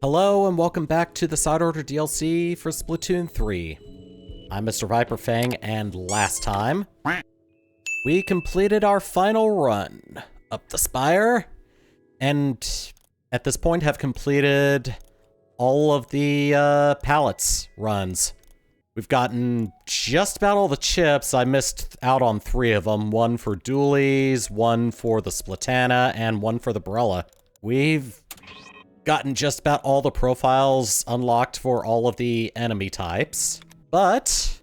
Hello and welcome back to the Side Order DLC for Splatoon 3. I'm MrViperfang, and last time, we completed our final run up the Spire, and at this point have completed all of the pallets runs. We've gotten just about all the chips. I missed out on 3 of them. One for dualies, one for the Splatana, and one for the Barella. We've gotten just about all the profiles unlocked for all of the enemy types, but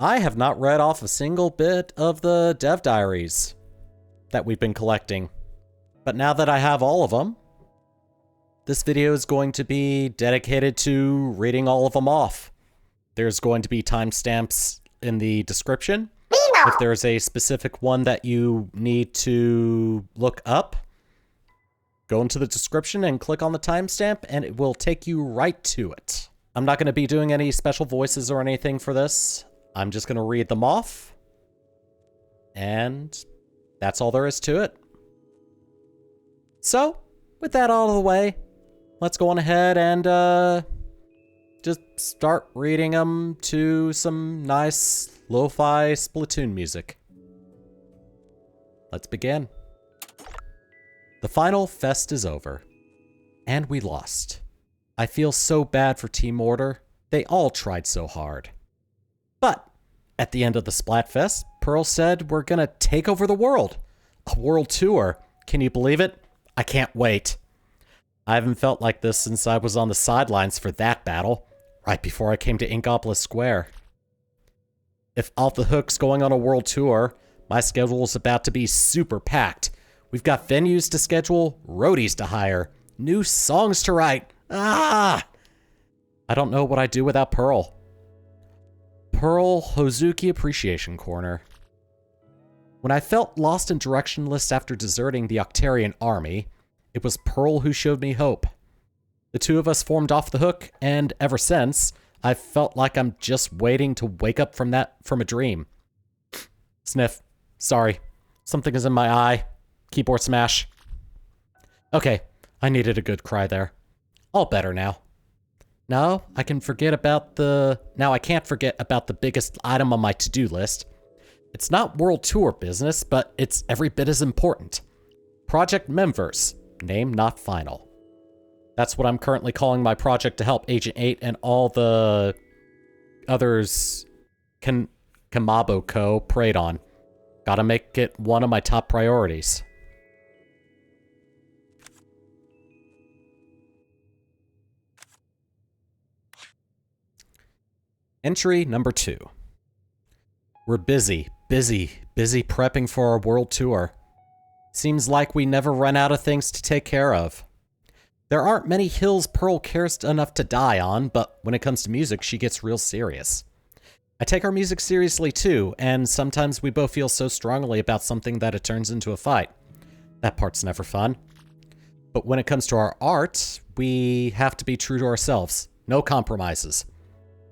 I have not read off a single bit of the dev diaries that we've been collecting. But now that I have all of them, this video is going to be dedicated to reading all of them off. There's going to be timestamps in the description. If there's a specific one that you need to look up, go into the description and click on the timestamp, and it will take you right to it. I'm not going to be doing any special voices or anything for this. I'm just going to read them off. And that's all there is to it. So, with that out of the way, let's go on ahead and just start reading them to some nice lo-fi Splatoon music. Let's begin. The final fest is over, and we lost. I feel so bad for Team Order. They all tried so hard. But at the end of the Splatfest, Pearl said we're gonna take over the world. A world tour. Can you believe it? I can't wait. I haven't felt like this since I was on the sidelines for that battle, right before I came to Inkopolis Square. If Off the Hook's going on a world tour, my schedule is about to be super packed. We've got venues to schedule, roadies to hire, new songs to write. I don't know what I'd do without Pearl. Pearl Hozuki Appreciation Corner. When I felt lost and directionless after deserting the Octarian army, it was Pearl who showed me hope. The two of us formed Off the Hook, and ever since, I've felt like I'm just waiting to wake up from a dream. Sniff. Sorry. Something is in my eye. Keyboard smash. Okay, I needed a good cry there. All better now. Now I can't forget about the biggest item on my to-do list. It's not World Tour business, but it's every bit as important. Project Memverse. Name not final. That's what I'm currently calling my project to help Agent 8 and all the others Kamabo Co. preyed on. Gotta make it one of my top priorities. Entry number 2. We're busy prepping for our world tour. Seems like we never run out of things to take care of. There aren't many hills Pearl cares enough to die on, but when it comes to music, she gets real serious. I take our music seriously too, and sometimes we both feel so strongly about something that it turns into a fight. That part's never fun. But when it comes to our art, we have to be true to ourselves. No compromises.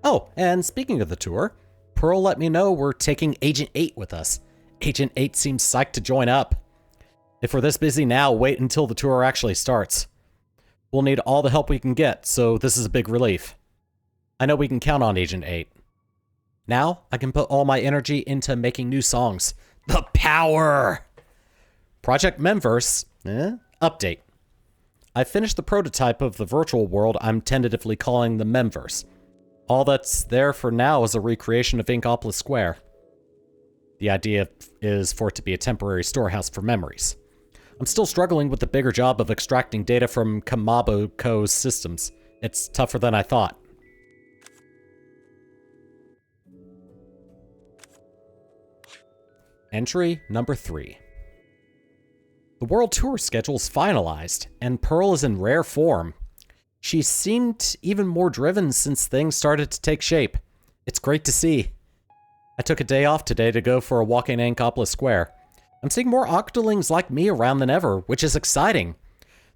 Oh, and speaking of the tour, Pearl let me know we're taking Agent 8 with us. Agent 8 seems psyched to join up. If we're this busy now, wait until the tour actually starts. We'll need all the help we can get, so this is a big relief. I know we can count on Agent 8. Now, I can put all my energy into making new songs. The power! Project Memverse. Update. I finished the prototype of the virtual world I'm tentatively calling the Memverse. All that's there for now is a recreation of Inkopolis Square. The idea is for it to be a temporary storehouse for memories. I'm still struggling with the bigger job of extracting data from Kamabo Co.'s systems. It's tougher than I thought. Entry number 3. The World Tour schedule is finalized, and Pearl is in rare form. She seemed even more driven since things started to take shape. It's great to see. I took a day off today to go for a walk in Inkopolis Square. I'm seeing more Octolings like me around than ever, which is exciting.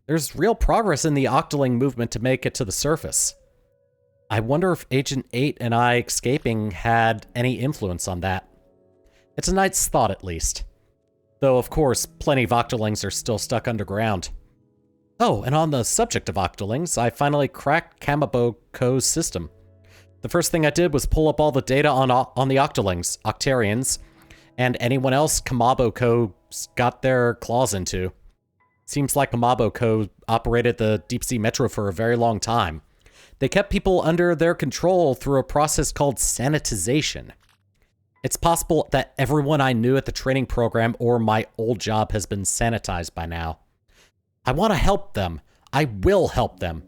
There's real progress in the Octoling movement to make it to the surface. I wonder if Agent 8 and I escaping had any influence on that. It's a night's thought, at least. Though, of course, plenty of Octolings are still stuck underground. Oh, and on the subject of Octolings, I finally cracked Kamaboko's system. The first thing I did was pull up all the data on the Octolings, Octarians, and anyone else Kamaboko got their claws into. Seems like Kamaboko operated the Deep Sea Metro for a very long time. They kept people under their control through a process called sanitization. It's possible that everyone I knew at the training program or my old job has been sanitized by now. I want to help them. I will help them.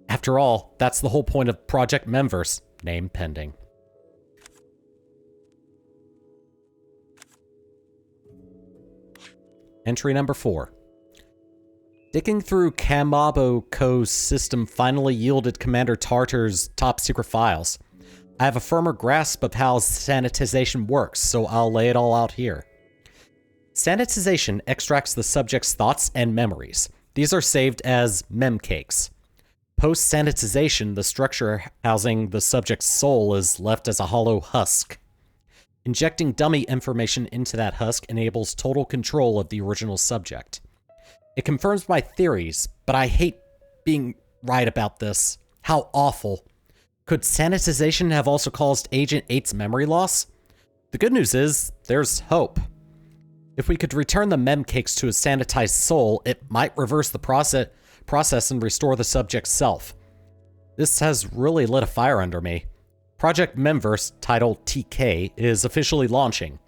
After all, that's the whole point of Project Memverse, name pending. Entry number 4. Digging through Kamaboko's system finally yielded Commander Tartar's top secret files. I have a firmer grasp of how sanitization works, so I'll lay it all out here. Sanitization extracts the subject's thoughts and memories. These are saved as memcakes. Post-sanitization, the structure housing the subject's soul is left as a hollow husk. Injecting dummy information into that husk enables total control of the original subject. It confirms my theories, but I hate being right about this. How awful. Could sanitization have also caused Agent 8's memory loss? The good news is, there's hope. If we could return the memcakes to a sanitized soul, it might reverse the process and restore the subject's self. This has really lit a fire under me. Project Memverse, titled TK, is officially launching.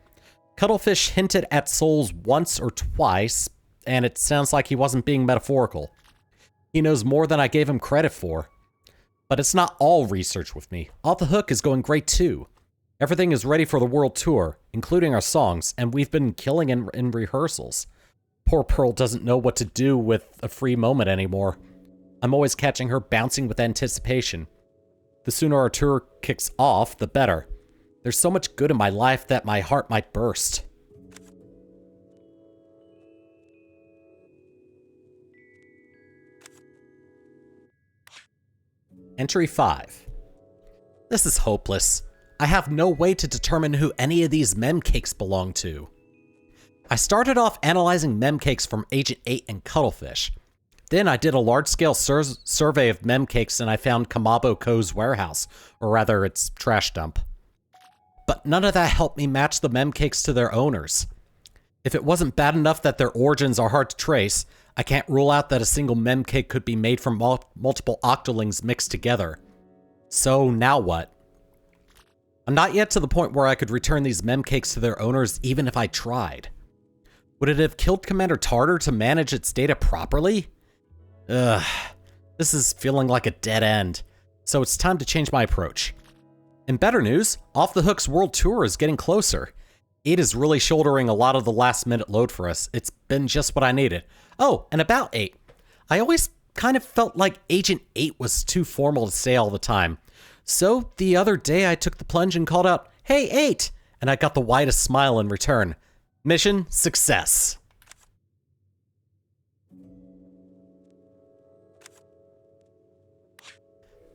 Cuttlefish hinted at souls once or twice, and it sounds like he wasn't being metaphorical. He knows more than I gave him credit for. But it's not all research with me. Off the Hook is going great too. Everything is ready for the world tour, including our songs, and we've been killing in rehearsals. Poor Pearl doesn't know what to do with a free moment anymore. I'm always catching her bouncing with anticipation. The sooner our tour kicks off, the better. There's so much good in my life that my heart might burst. Entry 5. This is hopeless. I have no way to determine who any of these memcakes belong to. I started off analyzing memcakes from Agent 8 and Cuttlefish. Then I did a large-scale survey of memcakes and I found Kamaboko's warehouse, or rather its trash dump. But none of that helped me match the memcakes to their owners. If it wasn't bad enough that their origins are hard to trace, I can't rule out that a single memcake could be made from multiple octolings mixed together. So now what? I'm not yet to the point where I could return these memcakes to their owners even if I tried. Would it have killed Commander Tartar to manage its data properly? Ugh, this is feeling like a dead end, so it's time to change my approach. In better news, Off the Hook's world tour is getting closer. 8 is really shouldering a lot of the last-minute load for us. It's been just what I needed. Oh, and about 8. I always kind of felt like Agent 8 was too formal to say all the time. So the other day I took the plunge and called out, "Hey, 8!" and I got the widest smile in return. Mission success.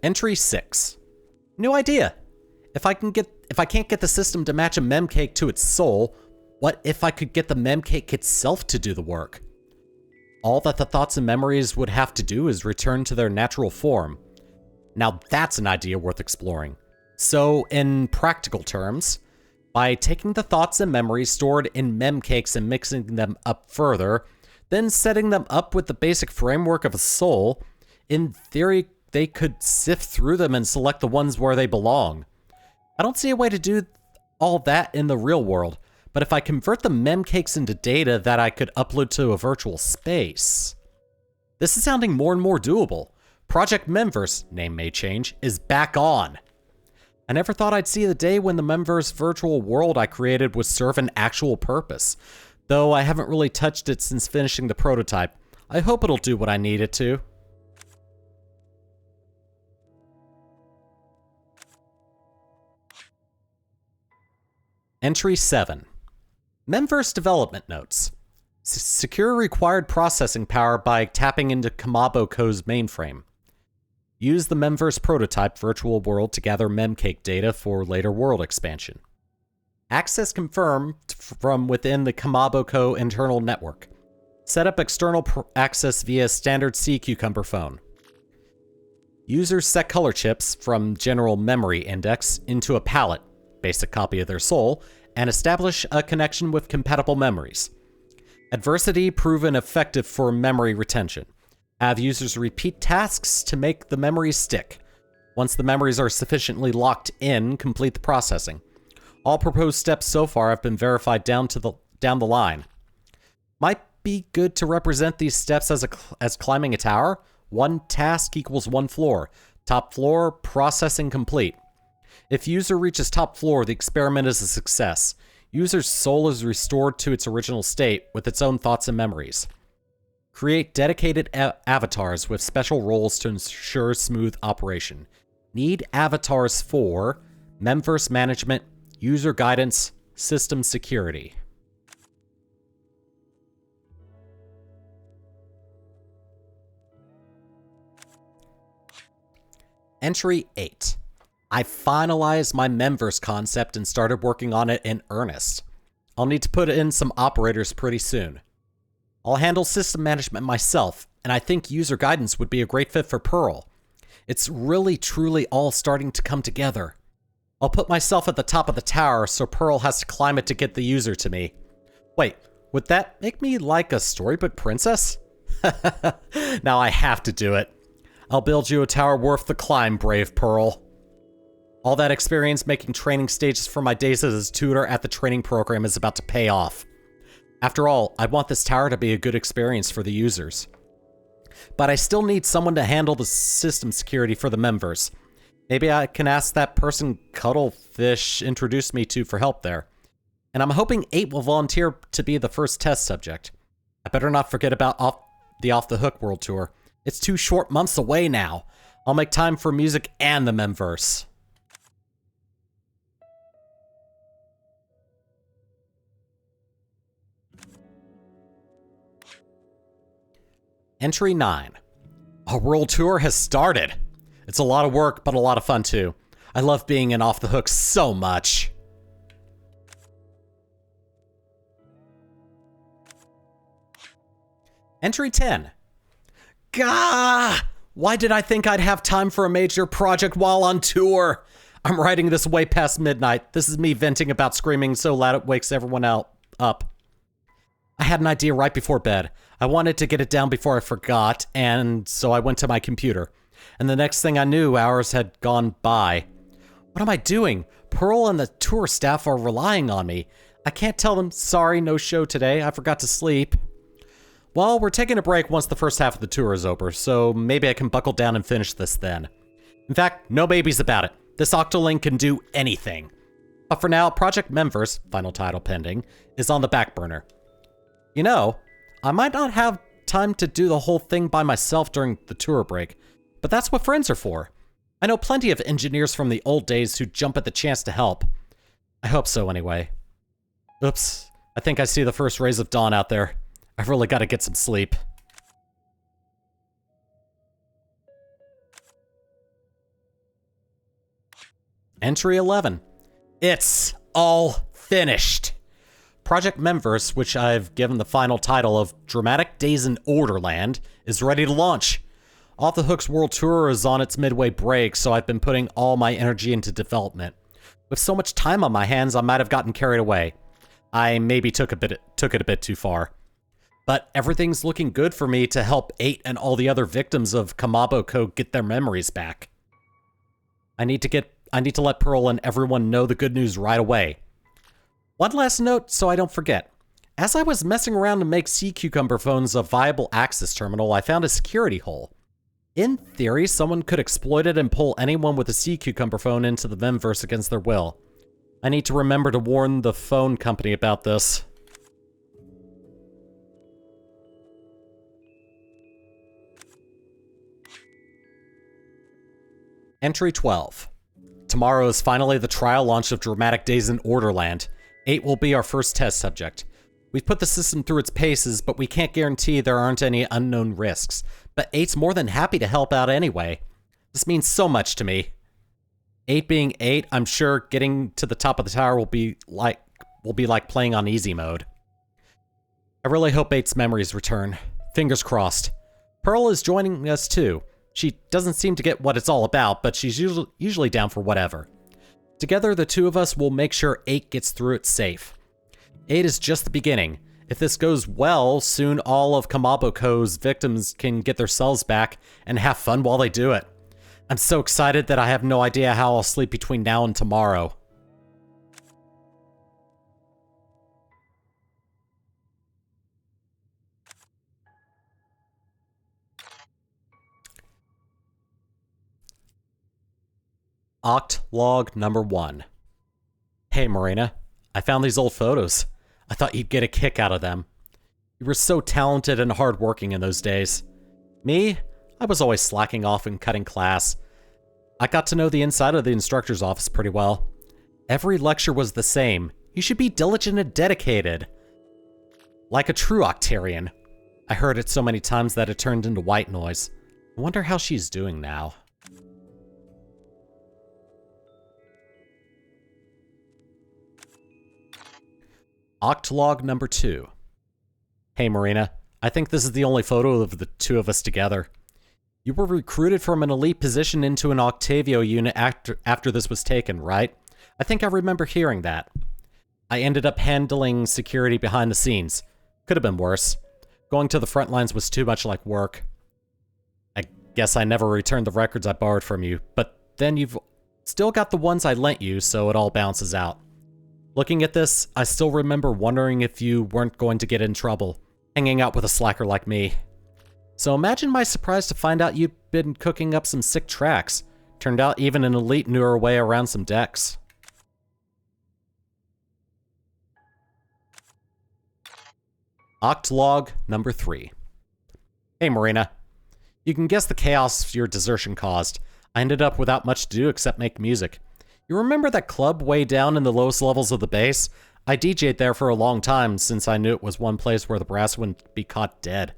Entry 6. New idea. If I can't get the system to match a memcake to its soul, what if I could get the memcake itself to do the work? All that the thoughts and memories would have to do is return to their natural form. Now that's an idea worth exploring. So, in practical terms, by taking the thoughts and memories stored in memcakes and mixing them up further, then setting them up with the basic framework of a soul, in theory, they could sift through them and select the ones where they belong. I don't see a way to do all that in the real world, but if I convert the memcakes into data that I could upload to a virtual space... This is sounding more and more doable. Project Memverse, name may change, is back on. I never thought I'd see the day when the Memverse virtual world I created would serve an actual purpose, though I haven't really touched it since finishing the prototype. I hope it'll do what I need it to. Entry 7. Memverse development notes. Secure required processing power by tapping into Kamaboko's mainframe. Use the Memverse prototype virtual world to gather memcake data for later world expansion. Access confirmed from within the Kamaboko internal network. Set up external access via standard C Cucumber phone. Users set color chips from general memory index into a palette, basic copy of their soul, and establish a connection with compatible memories. Adversity proven effective for memory retention. Have users repeat tasks to make the memories stick. Once the memories are sufficiently locked in, complete the processing. All proposed steps so far have been verified down the line. Might be good to represent these steps as climbing a tower. One task equals one floor. Top floor, processing complete. If user reaches top floor, the experiment is a success. User's soul is restored to its original state with its own thoughts and memories. Create dedicated avatars with special roles to ensure smooth operation. Need avatars for Memverse management, user guidance, system security. Entry 8. I finalized my Memverse concept and started working on it in earnest. I'll need to put in some operators pretty soon. I'll handle system management myself, and I think user guidance would be a great fit for Pearl. It's really truly all starting to come together. I'll put myself at the top of the tower so Pearl has to climb it to get the user to me. Wait, would that make me like a storybook princess? Now I have to do it. I'll build you a tower worth the climb, brave Pearl. All that experience making training stages for my days as a tutor at the training program is about to pay off. After all, I want this tower to be a good experience for the users. But I still need someone to handle the system security for the Memverse. Maybe I can ask that person Cuddlefish introduced me to for help there. And I'm hoping 8 will volunteer to be the first test subject. I better not forget about the Off the Hook World Tour. It's 2 short months away now. I'll make time for music and the Memverse. Entry 9. Our world tour has started. It's a lot of work, but a lot of fun too. I love being in Off the Hook so much. Entry 10. Gah! Why did I think I'd have time for a major project while on tour? I'm writing this way past midnight. This is me venting about screaming so loud it wakes everyone up. I had an idea right before bed. I wanted to get it down before I forgot, and so I went to my computer. And the next thing I knew, hours had gone by. What am I doing? Pearl and the tour staff are relying on me. I can't tell them, sorry, no show today. I forgot to sleep. Well, we're taking a break once the first half of the tour is over, so maybe I can buckle down and finish this then. In fact, no babies about it. This Octoling can do anything. But for now, Project Memverse, final title pending, is on the back burner. You know, I might not have time to do the whole thing by myself during the tour break, but that's what friends are for. I know plenty of engineers from the old days who jump at the chance to help. I hope so anyway. Oops, I think I see the first rays of dawn out there. I've really got to get some sleep. Entry 11. It's all finished. Project Memverse, which I've given the final title of Dramatic Days in Orderland, is ready to launch. Off the Hook's World Tour is on its midway break, so I've been putting all my energy into development. With so much time on my hands, I might have gotten carried away. I maybe took it a bit too far. But everything's looking good for me to help 8 and all the other victims of Kamabo Code get their memories back. I need to let Pearl and everyone know the good news right away. One last note so I don't forget. As I was messing around to make Sea Cucumber phones a viable access terminal, I found a security hole. In theory, someone could exploit it and pull anyone with a Sea Cucumber phone into the Memverse against their will. I need to remember to warn the phone company about this. Entry 12. Tomorrow is finally the trial launch of Dramatic Days in Orderland. 8 will be our first test subject. We've put the system through its paces, but we can't guarantee there aren't any unknown risks. But 8's more than happy to help out anyway. This means so much to me. 8 being 8, I'm sure getting to the top of the tower will be like playing on easy mode. I really hope 8's memories return. Fingers crossed. Pearl is joining us too. She doesn't seem to get what it's all about, but she's usually down for whatever. Together, the two of us will make sure 8 gets through it safe. 8 is just the beginning. If this goes well, soon all of Kamaboko's victims can get their cells back and have fun while they do it. I'm so excited that I have no idea how I'll sleep between now and tomorrow. Acht Log number 1. Hey Marina, I found these old photos. I thought you'd get a kick out of them. You were so talented and hardworking in those days. Me? I was always slacking off and cutting class. I got to know the inside of the instructor's office pretty well. Every lecture was the same. You should be diligent and dedicated. Like a true Octarian. I heard it so many times that it turned into white noise. I wonder how she's doing now. Acht Log number 2. Hey Marina, I think this is the only photo of the two of us together. You were recruited from an elite position into an Octavio unit after this was taken, right? I think I remember hearing that. I ended up handling security behind the scenes. Could have been worse. Going to the front lines was too much like work. I guess I never returned the records I borrowed from you, but then you've still got the ones I lent you, so it all balances out. Looking at this, I still remember wondering if you weren't going to get in trouble, hanging out with a slacker like me. So imagine my surprise to find out you'd been cooking up some sick tracks. Turned out even an elite knew her way around some decks. Acht Log number 3. Hey Marina, you can guess the chaos your desertion caused. I ended up without much to do except make music. You remember that club way down in the lowest levels of the base? I DJ'd there for a long time since I knew it was one place where the brass wouldn't be caught dead.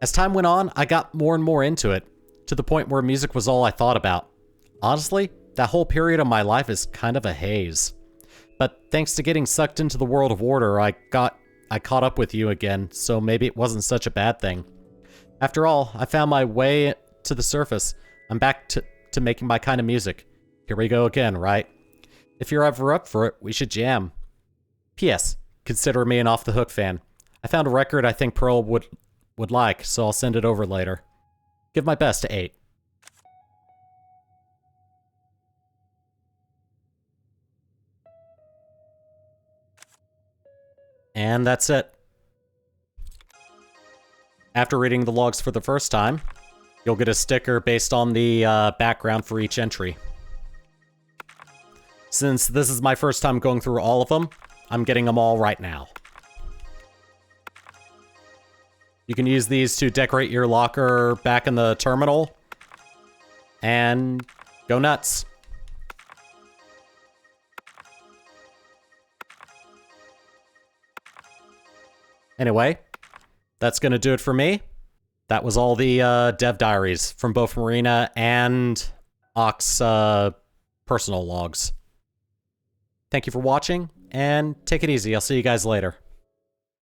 As time went on, I got more and more into it, to the point where music was all I thought about. Honestly, that whole period of my life is kind of a haze. But thanks to getting sucked into the world of Order, I caught up with you again, so maybe it wasn't such a bad thing. After all, I found my way to the surface. I'm back to making my kind of music. Here we go again, right? If you're ever up for it, we should jam. P.S. Consider me an Off the Hook fan. I found a record I think Pearl would like, so I'll send it over later. Give my best to 8. And that's it. After reading the logs for the first time, you'll get a sticker based on the background for each entry. Since this is my first time going through all of them, I'm getting them all right now. You can use these to decorate your locker back in the terminal. And go nuts. Anyway, that's gonna do it for me. That was all the dev diaries from both Marina and Acht's personal logs. Thank you for watching, and take it easy. I'll see you guys later.